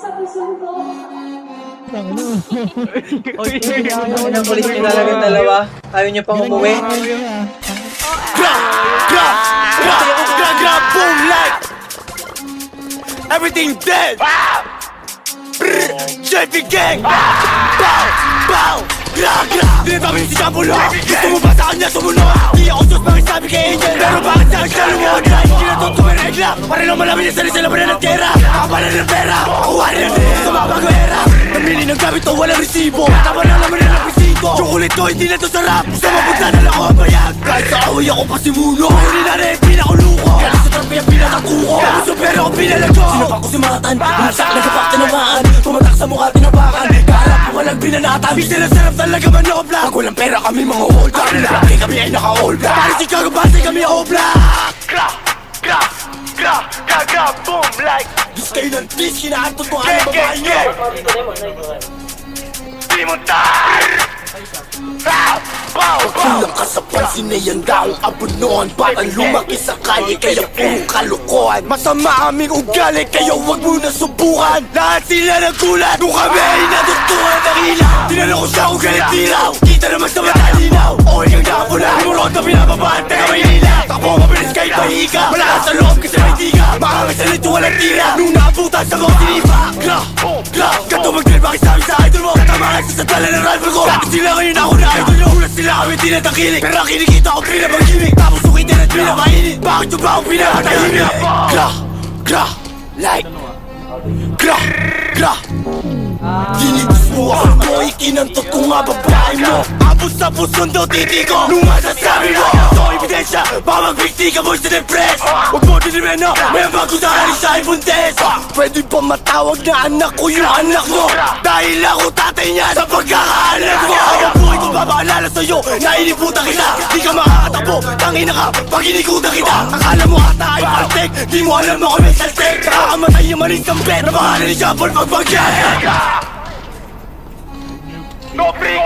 nasa puso ko. Ano ng polis nyo talaga yung dalawa? Ayaw nyo pang umuwi? Grab, boom, like everything dead. JP gang. Bow, bow. Tinatawin si Jambulo. Gusto mo ba sa kanya sumunod? Di ako sus makisabi kay Angel, pero bakit sa akin siya lumod? Hindi na tutuwi regla, para lang malaman niya sarili sila pa na ng tera. Kakapalan ng pera, makuha rin ang din sa mabago era. Namili ng gamit to, walang resibo. Tama na naman na ng bisito. Chocolate to, hindi na to sarap. Gusto mapunta na lang ako ang bayag. Kahit sa away ako pasimuno. Huli na rin, pinakuluko. Kaya sa trap yung pinatakuko. Kaya sa pera ko pinalago. Sinapa ko si Matan, bumagsak nagkapak tinamaan. Tumatak sa mukha tinabakan. Kaharap ko walang binanatan. Di sila sarap talaga man ako black. Pag walang pera kami mga old black. Kaya kami ay naka-all black. Para si Chicago base kami all black. Boom like Diyos kayo ng please, kinaantot mo ang babae nyo. Limuntar! Kulang ka sa pansin na yan daong abunuan. Parang lumaki sa kalye kaya puro kalukuhan. Masama aming ugali kaya wag mo na subukan. Lahat sila nagkulat nung kami ay natutukan ng ilaw. Tinanong ko siya kung galit dilaw. Kita naman sa mata linaw. Okay kang nakapula, imurot na pinababaan taga Maynila. Takbo mabilis kahit mahiga. Malakas sa loob kasi may tiga. Makangas sa lito walang tira. Nung naabutan sa mga tinipa. Gato mag-drill bakit sabi sa idol mo. Tatamaan sa tala ng rifle ko. Dati sila ngayon ako na idol nyo. Ulas sila kami tinatakilik. Pero kinikita ko pinapagimik. Tapos ukitin at pinamainit. Bakit yung ba akong pinapatahimik? Like Dinitis mo ako mo, ikinantot ko nga babae mo. Abos sa pusong daw titi ko nung masasabi mo. Ito ebidensya, baka magbigti ka boys na depress. Huwag mo dinimeno, may bago sa kanin sa ibundes. Pwede ba matawag na anak ko yung anak mo? Dahil ako tatay niya sa pagkakaanak mo. Ang buhay ko babaalala sa'yo na iniputan kita. Di ka makakatakbo, tangina ka pag inikutan kita. Akala mo ata ay paltek, di mo alam ako may saltek. Nakakamatay yung manis kang bet na pangalan ni Jambol pagbagyan. No free